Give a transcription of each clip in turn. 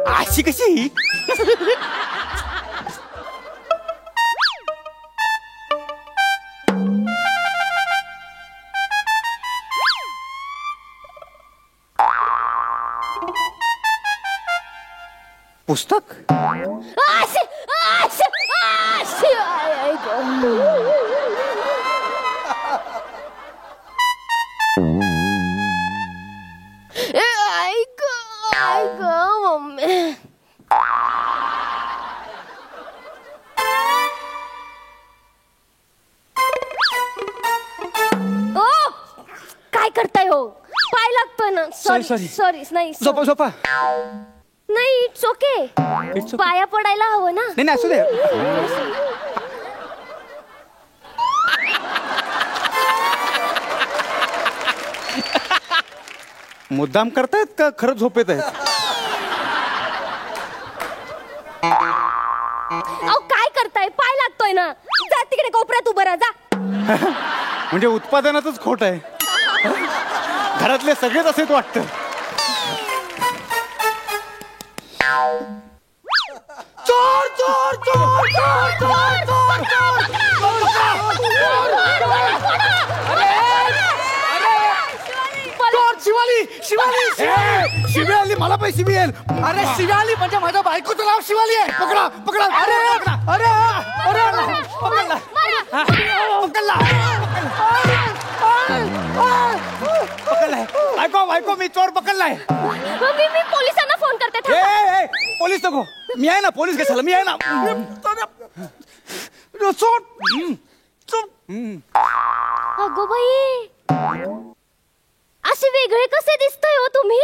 अशी कशी? पुस्तक? काय करताय हो? पाय लागतोय ना. Sorry sorry. नाही झोपा झोपा. नाही इट्स ओके. पाया पडायला हवं ना. नाही असू दे. मुद्दाम करतायत का खरं झोपेत आहेत? अहो काय करताय? पाय लागतोय ना. जा तिकडे कोपऱ्यात उभं राहा जा. म्हणजे उत्पादनातच खोट आहे. घरातले सगळेच असेच वाटतं. चोर चोर चोर चोर चोर चोर चोर. शिवाली शिवाली शिवी आली. मला पण शिवी येईल. अरे शिवाली म्हणजे माझ्या बायकोचं नाव शिवाली आहे. पकडा पकडा. अरे अरे अरे पकडला पकडला पकडलाय. बायको बायको मी चोर पकडलाय. मी पोलिसांना फोन करते. पोलीस नको. मी आहे ना. पोलीस कशाला? मी आहे ना. चोर. अगो बाई असे वेगळे कसे दिसताय हो तुम्ही?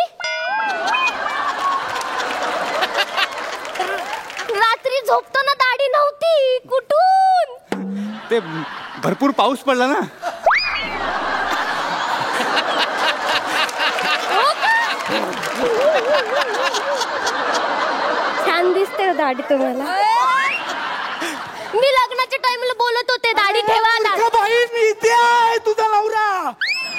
रात्री झोपताना दाढी नव्हती. कुठून? ते भरपूर पाऊस पडला ना. छान दिसते दाढी तुम्हाला. मी लग्नाच्या टाइमला बोलत होते दाढी ठेवा. बाई मी इथे आहे. तुझा नवरा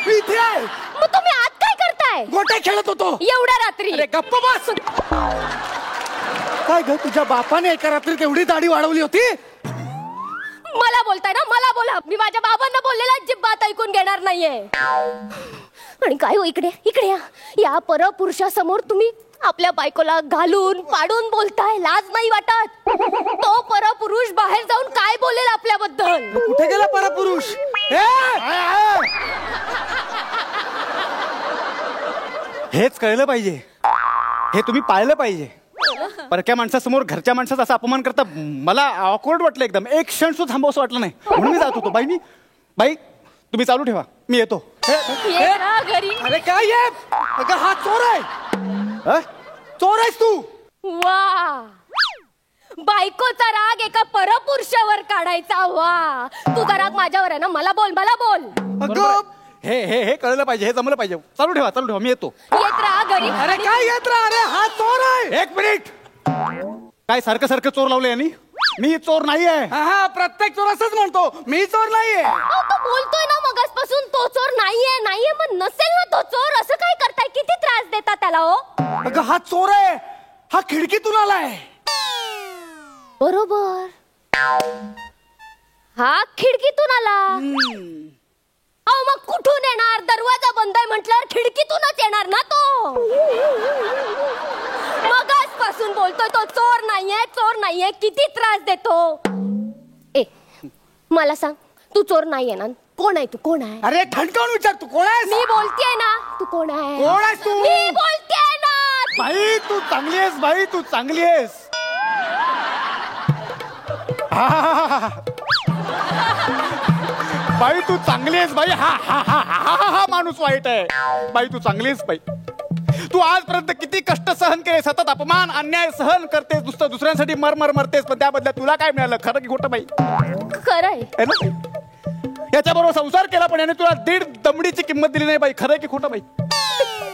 मी इथे आहे. मग तुम्ही आत काय करताय? गोट्या खेळत होतो. एवढ्या रात्री? अरे गप्प बस. काय ग तुझ्या बापाने एका रात्रीत एवढी दाढी वाढवली होती? मला बोलताय ना? मला बोला. मी माझ्या बाबांना बोललेला अजिबात ऐकून घेणार नाहीये. आणि काय हो इकडे इकडे या परपुरुषासमोर तुम्ही आपल्या बायकोला घालून पाडून बोलताय. लाज नाही वाटत? तो परपुरुष बाहेर जाऊन काय बोलेल आपल्याबद्दल? कुठे गेला परपुरुष? हेच कळलं पाहिजे. हे तुम्ही पाळलं पाहिजे. परक्या माणसासमोर घरच्या माणसाचा असा अपमान करता मला ऑकवर्ड वाटलं एकदम. एक क्षण सुद्धा थांबवसं वाटलं नाही. म्हणून मी जात होतो. बाई तुम्ही चालू ठेवा. मी येतो. घरी. अरे काय अगं हा चोर आहे. चोर आहेस तू. वा बायकोचा राग एका परपुरुषावर काढायचा. वा तुझा राग माझ्यावर आहे ना. मला बोल मला बोल. अगं हे हे हे कळलं पाहिजे. हे जमलं पाहिजे. चालू ठेवा. मी येतो. येत राहा घरी. अरे काय येत राहा? अरे हा चोर आहे. एक मिनिट. काय सारखं सारखं चोर लावलं यांनी? मी चोर नाहीये. हा प्रत्येक चोर असंच म्हणतो. मी चोर नाहीये. तो बोलतोय ना मगासपासून तो चोर नाहीये. मग नसेल ना तो चोर. असं काय करताय? किती त्रास देता त्याला हो? अगं हा चोर आहे. हा खिडकीतून आलाय. बरोबर. हा खिडकीतून आला. अहो मग कुठून येणार? दरवाजा बंद आहे म्हटल्यावर खिडकीतूनच येणार ना तो. मगासपासून बोलतोय तो चोर नाहीये. किती त्रास देतो. मला सांग तू चोर नाहीये ना? कोण आहे तू? कोण आहे? अरे ठणकावून विचार. तू कोण आहेस? मी बोलतेय ना. तू कोण आहे? कोण आहेस तू? मी बोलतेय ना. बाई तू चांगली आहेस. बाई तू चांगली आहेस. बाई तू चांगली आहेस. बाई हा माणूस वाईट आहे. बाई तू चांगली आहेस. बाई तू आजपर्यंत किती कष्ट सहन केले. सतत अपमान अन्याय सहन करतेस. नुसतं दुसऱ्यांसाठी मरमर मरतेस. पण त्या बदल्यात तुला काय मिळालं? खरं की खोटं? बाई खरंय. याच्या बरोबर संसार केला पण याने तुला 1.5 दमडीची किंमत दिली नाही. बाई खरंय की खोटं? बाई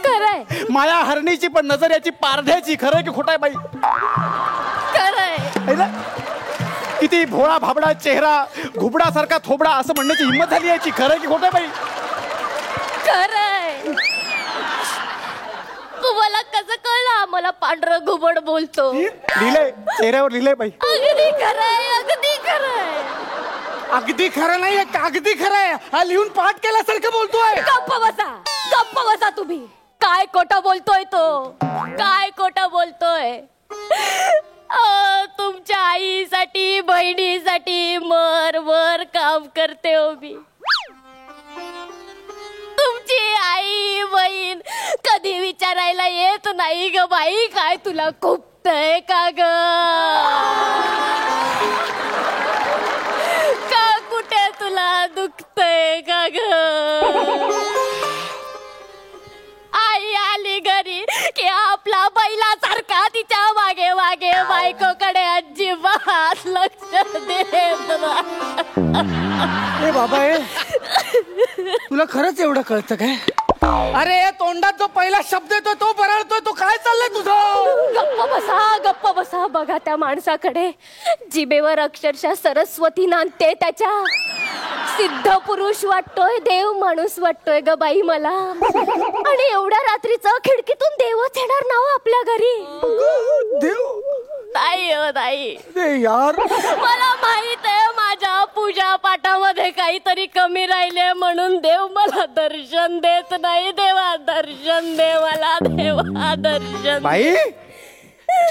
खरंय. माया हरणीची पण नजर याची पारध्याची. खरंय की खोटं? बाई खरंय. किती भोळा भाबडा चेहरा घुबडासारखा थोबडा असं म्हणण्याची हिंमत झाली याची. खरंय की खोटं? बाई खरंय. तुम्हाला कसं कळलं मला पांढरं घुबड बोलतो. लिहिलंय चेहऱ्यावर, लिहिलंय बाई. अगदी खरंय, अगदी खरंय. अगदी खरं नाही, अगदी खरं आहे. हा लिहून पाठ केल्यासारखं बोलतोय. गप्प बसा तुम्ही. काय खोटं बोलतोय तो, काय खोटं बोलतोय. तुमच्या आईसाठी बहिणीसाठी मर काम करते हो मी. तुमची आई बहीण कधी विचारायला येत नाही ग बाई, काय तुला खुपतंय का ग, का कुठे तुला दुखतंय का ग. आई आली घरी की आपला बैलासारखा तिच्या मागे मागे बायकोकडे अजिबात लक्ष देत नाही. ए बाबा, तुला खरंच एवढं कळतं काय? अरे तोंडात जो पहिला शब्द येतो तो बरळतोय. तो काय चाललंय तुझं? गप्प बसा. बघा त्या माणसाकडे, जिभेवर अक्षरशः सरस्वती नांदते त्याच्या. सिद्ध पुरुष वाटतोय, देव माणूस वाटतोय ग बाई मला. आणि एवढ्या रात्रीचं खिडकीतून देवच येणार ना हो आपल्या घरी. देव नाही हो नाही. यार, मला माहित आहे माझ्या पूजा पाठामध्ये काहीतरी कमी राहिले म्हणून देव मला दर्शन देत नाही. देवा दर्शन दे मला, देवा दर्शन.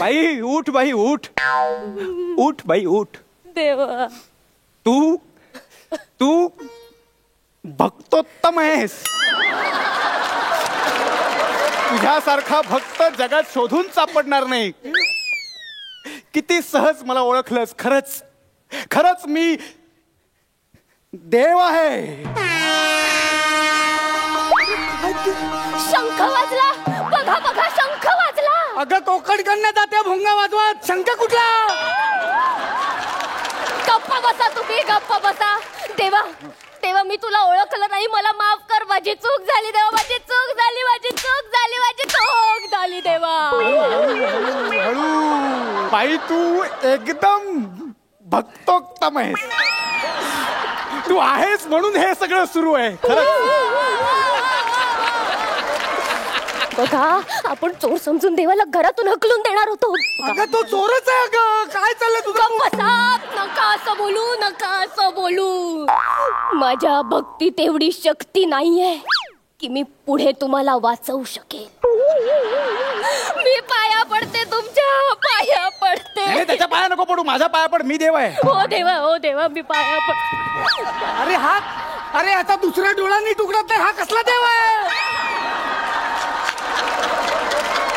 बाई उठ, बाई उठ, उठ बाई उठ. देवा तू भक्तोत्तम आहेस. तुझ्यासारखा भक्त जगात शोधून सापडणार नाही. किती सहज मला ओळखलंस. खरंच मी देव आहे. शंख वाजला, बघा शंख वाजला. अगं कोकण करण्यात जाते भोंगा वाजवत. शंख कुठला? गप्प बसा तुम्ही, गप्प बसा. देवा मी तुला ओळखलं नाही, मला माफ कर. माझी चूक झाली देवा, माझी चूक झाली देवा. हळू बाई, तू एकदम भक्तोत्तम आहेस. तू आहेस म्हणून हे सगळं सुरू आहे. बघा, आपण चोर समजून देवाला घरातून हकलून देणार होतो. अगं तो चोरच आहे. अगं काय चाललंय तुझं? बसा. नका असं बोलू. माझ्या भक्तीत एवढी शक्ती नाहीये की मी पुढे तुम्हाला वाचवू शकेल. मी पाया पडते, तुमच्या पाया पडते. त्याच्या पाया नको पडू, माझ्या पाया पड. मी देव आहे. हो देवा मी पाया पड. अरे आता दुसरा डोळा नीट उघडत नाही. हा कसला देव आहे?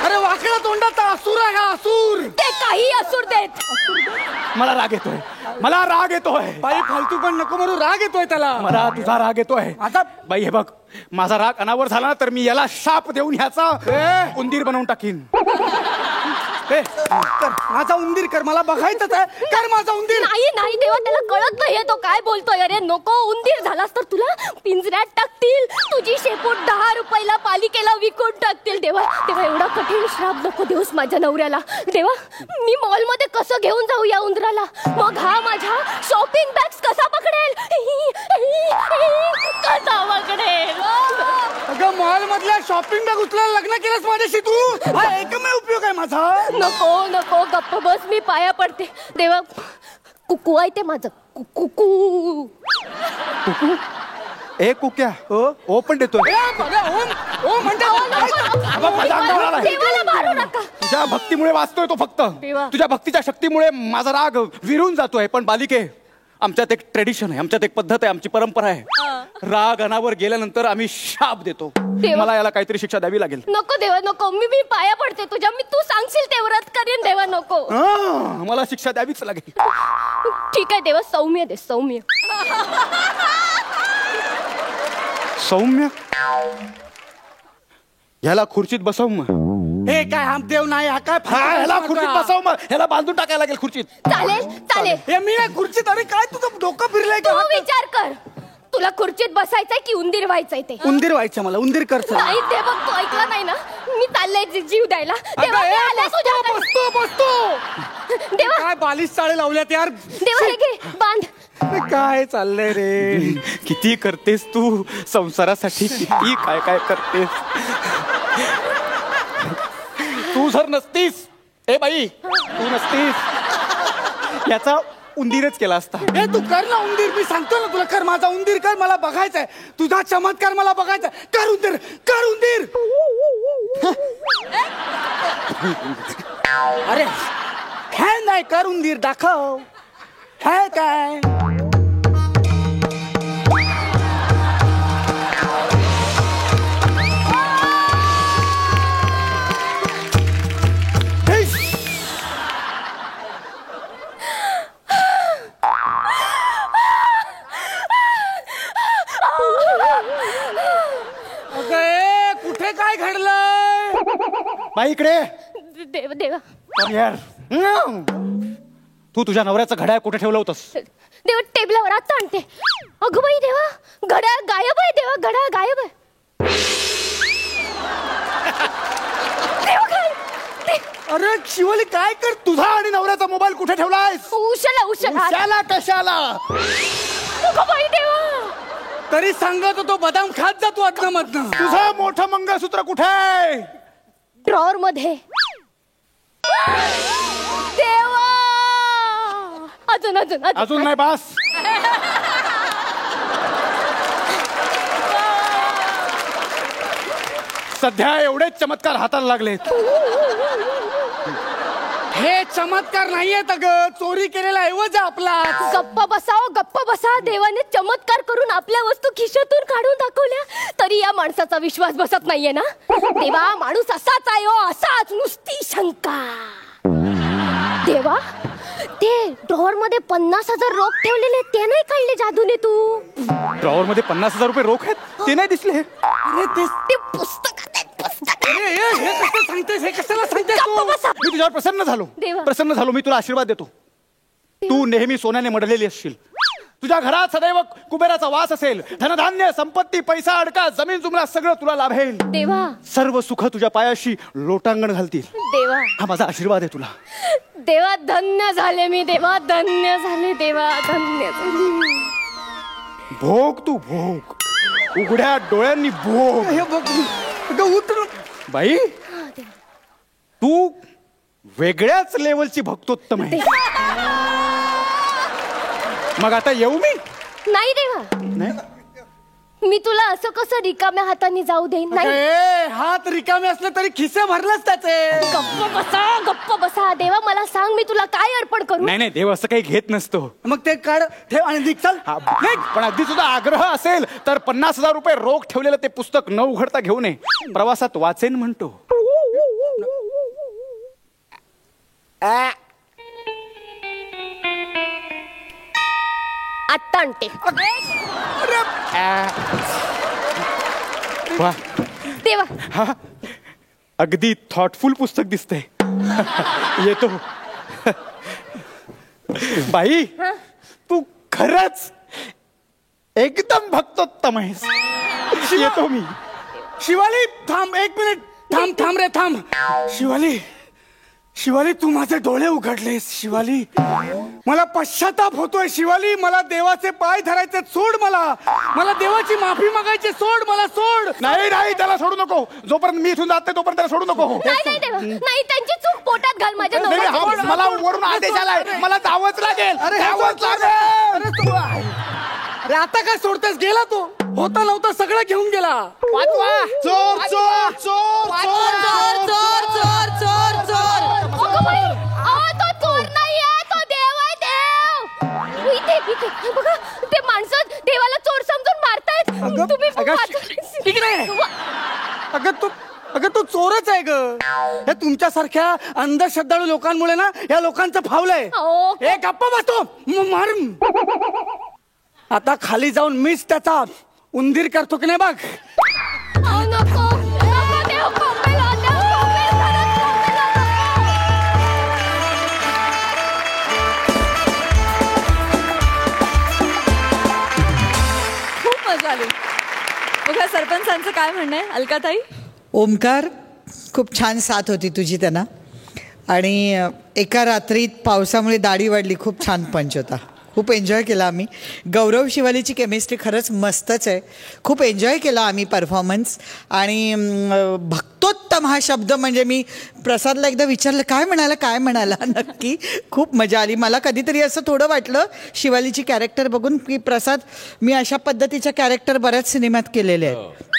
अरे वाकडा तोंडाचा असुर आहे हा, असुर. ते काही असुर देत. मला राग येतोय. बाई फालतू पण नको म्हणू. राग येतोय त्याला. मला तुझा राग येतोय. आता बाई हे बघ, माझा राग अनावर झाला ना तर मी याला शाप देऊन ह्याचा उंदीर बनवून टाकीन. माझा उंदीर कर. मला बघायचंच आहे. कर माझा उंदीर. नाही देवा, त्याला कळत नाहीये तो काय बोलतोय. अरे नको, उंदीर झालास तर तुला पिंजऱ्यात टाकतील. तुझी शेपूट 10 रुपयाला पालिकेला विकून टाकतील. देवा एवढा कठीण श्राप नको देऊस माझ्या नवऱ्याला. देवा, मी मॉल मध्ये कसं घेऊन जाऊ या उंदराला? मग हा माझ्या शॉपिंग बॅग्स कसा पकडेल? कसा पकडेल? अगं मॉल मधल्या शॉपिंग बॅग उचलायला लग्न केलंस माझ्याशी तू? हा एकमेव उपयोग आहे माझा. नको गप्प बस. मी पाया पडते देवा. कुकू आहे ते माझं. कुकू. ए कुक्या, ओ पण देतोय. देवाला मारू नका. तुझ्या भक्तीमुळे वाचतोय तो फक्त. देवा. तुझ्या भक्तीच्या शक्तीमुळे माझा राग विरून जातोय. पण बालिके, आमच्यात एक ट्रेडिशन आहे, आमच्यात एक पद्धत आहे, आमची परंपरा आहे. राग अनावर गेल्यानंतर आम्ही शाप देतो. मला याला काहीतरी शिक्षा द्यावी लागेल. नको देवा नको. मी पाया पडते तुझ्या. मी तू सांगशील ते व्रत करीन देवा. नको, मला शिक्षा द्यावीच लागेल. ठीक आहे देवा, सौम्य दे. सौम्य ह्याला खुर्चीत बसव मग. हे काय हा देव नाही. हा काय ह्याला खुर्चीत बसव मग. ह्याला बांधून टाकायला लागेल खुर्चीत. चालेल. हे मी नाही खुर्चीत. अरे काय तुझं डोकं फिरलंय तू का? विचार कर. तुला खुर्चीत बसायचंय की उंदीर व्हायचंय ते? उंदीर व्हायचं मला. उंदीर कर. नाही ते बघ, तू ऐकलं नाही ना. मी चाललंय जीव द्यायला. देवा मी आले तुझ्याकडे. बसतो. देवा काय बालिश चाळे लावल्यात यार. देवा हे घे, बांध. काय चाललंय रे? किती करतेस तू संसारासाठी, किती काय करतेस तू. जर नसतीस, ए बाई तू नसतीस, याचा उंदीरच केला असता. हे तू कर ना उंदीर, मी सांगतो ना तुला, कर माझा उंदीर कर, मला बघायचंय तुझा चमत्कार, मला बघायचा. कर उंदीर, कर उंदीर. अरे हे नाही, कर उंदीर, दाखव हे काय. कुठे काय घडलंय बाई इकडे देवा देवा यार. तू तुझ्या नवऱ्याचं घड्याळ कुठे ठेवलं होतंस? देवा टेबलावर आता आणते. अगं बाई देवा, घड्याळ गायब आहे. देवा घड्याळ गायब आहे. देवा काय अरे शिवाली काय कर, तुझा आणि नवऱ्याचा मोबाईल कुठे ठेवलायस? उशाला उशाला. कशाला कशाला? अगं बाई देवा, तरी सांगत होतो बदाम खात जा तू अदन मधन. तुझं मोठं मंगळसूत्र कुठे आहे? ड्रॉवर मध्ये. देवा अजून अजून अजून नाही बास. सध्या एवढेच चमत्कार हाताला लागलेत. हे चमत्कार नाहीयेत अगं, चोरी केलेला ऐवज आपला. गप्प बसाव, गप्प बसा. देवाने चमत्कार करून आपल्या वस्तू खिशातून काढून दाखवल्या, तरी या माणसाचा विश्वास बसत नाहीये ना. देवा माणूस असाच आहे हो, असाच, नुसती शंका. देवा ते ड्रॉवर मध्ये 50,000 रोख ठेवलेले, ते नाही काढले जादूने तू? ड्रॉवर मध्ये 50,000 रुपये रोख आहेत, ते नाही दिसले. अरे ते पुस्तकात आहेत, पुस्तकात. हे कसं सांगतेस, हे कशाला सांगतेस गप्प तू? बसा. मी तुझ्यावर प्रसन्न झालो. देवा. प्रसन्न झालो. मी तुला आशीर्वाद देतो. तू नेहमी सोन्याने मडलेली असशील. तुझ्या घरात सदैव कुबेराचा वास असेल. धनधान्य, संपत्ती, पैसा, अडका, जमीन जुमला सगळं तुला लाभेल. देवा सर्व सुख तुझ्या पायाशी लोटांगण घालतील. देवा हा माझा आशीर्वाद आहे तुला. देवा धन्य झाले मी. देवा धन्य झाले. देवा धन्य झाले. भोग तू भोग, उघड्या डोळ्यांनी भोग. हे बघ अगं उतर. बाई तू वेगळ्याच लेवलची भक्तोत्तम आहे. मग आता येऊ मी? नाही देवा, नाही. मी तुला असं कसं रिकाम्या हाताने जाऊ देईन? नाही. ए, हात रिकामे असले तरी खिसे भरलेच त्याचे. गप्प बसा, गप्प बसा. देवा मला सांग, मी तुला काय अर्पण करू? नाही नाही, देव असं काही घेत नसतो. मग ते काढ, ठेव आणि निघ, चल. नाही, पण अगदी तुझा आग्रह असेल तर 50,000 रुपये रोख ठेवलेलं ते पुस्तक न उघडता घेऊ नये. प्रवासात वाचेन म्हणतो. आत्ता आणते. वा, देवा हा अगदी थॉटफुल पुस्तक दिसतंय. येतो. बाई तू खरंच एकदम भक्तोत्तम आहेस. येतो मी. शिवाली थांब, एक मिनिट थांब. थांब रे थांब. शिवाली, शिवाली तू माझे डोळे उघडलेस. शिवाली मला पश्चाताप होतोय. शिवाली मला देवाचे पाय धरायचे, सोड मला. मला देवाची माफी मागायची, सोड मला, सोड. नाही नाही, त्याला सोडू नको. जोपर्यंत मी इथून जात नाही तोपर्यंत त्याला सोडू नको. नाही नाही देवा, नाही, त्यांची चूक पोटात घाल माझ्या नाही, नाही, नवऱ्याची. हा, मला वरून आदेश आलाय. मला जावंच लागेल. अरे जावंच लागेल. अरे आता काय सोडतेस? गेला तो, होता नव्हता सगळं घेऊन गेला. वाचवा. चोर चोर चोर चोर चोर चोर चोर चोर. अगं बाई, अहो, तो चोर नाहीये, तो देव आहे, देव. इथे इथे बघा, ते माणसं देवाला चोर समजून मारतायत. तुम्ही वाचवलं. इकडे. अगं तू चोरच आहे ग. हे तुमच्यासारख्या अंधश्रद्धाळू लोकांमुळे ना या लोकांचं फावलंय. अहो. हे गप्पा बसतो. मार. आता खाली जाऊन मीच त्याचा उंदीर करतो की नाही बघ. अहो, नको, नको, देव कोंबेल, देव कोंबेल, खरंच कोंबेल आता. खूप मजा आली. बघा सरपंचांचं काय म्हणणं आहे, अलकाताई? ओमकार, खूप छान साथ होती तुझी त्यांना. आणि एका रात्रीत पावसामुळे दाढी वाढली. खूप छान पंच होता. खूप एन्जॉय केला आम्ही. गौरव शिवालीची केमिस्ट्री खरंच मस्तच आहे. खूप एन्जॉय केला आम्ही परफॉर्मन्स. आणि भक्तोत्तम हा शब्द म्हणजे मी प्रसादला एकदा विचारलं काय म्हणाला नक्की. खूप मजा आली. मला कधीतरी असं थोडं वाटलं शिवालीची कॅरेक्टर बघून की प्रसाद मी अशा पद्धतीच्या कॅरेक्टर बऱ्याच सिनेमात केलेले आहेत.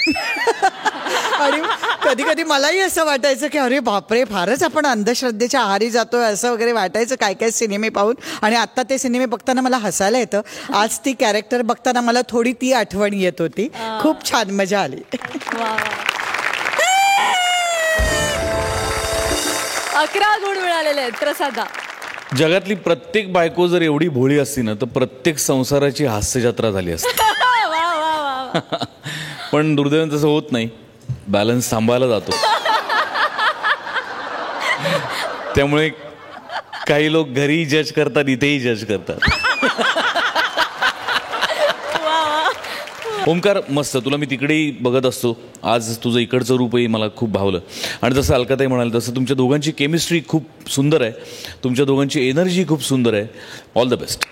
आणि कधी कधी मलाही असं वाटायचं की अरे बापरे फारच आपण अंधश्रद्धेच्या आहारी जातोय असं वगैरे वाटायचं काय काय सिनेमे पाहून. आणि आत्ता ते सिनेमे बघताना मला हसायला येतं. आज ती कॅरेक्टर बघताना मला थोडी ती आठवण येत होती. खूप छान मजा आली. 11 गुण मिळालेले आहेत प्रसादा. जगातली प्रत्येक बायको जर एवढी भोळी असती ना तर प्रत्येक संसाराची हास्यजत्रा झाली असती. पण दुर्दैवाने तसं होत नाही. बॅलन्स सांभाळला जातो. त्यामुळे काही लोक घरी जज करतात, इथेही जज करतात. ओमकार मस्त. तुला मी तिकडेही बघत असतो. आज तुझं इकडचं रूपही मला खूप भावलं. आणि जसं अलकाताई म्हणाल तसं तुमच्या दोघांची केमिस्ट्री खूप सुंदर आहे. तुमच्या दोघांची एनर्जी खूप सुंदर आहे. All the best.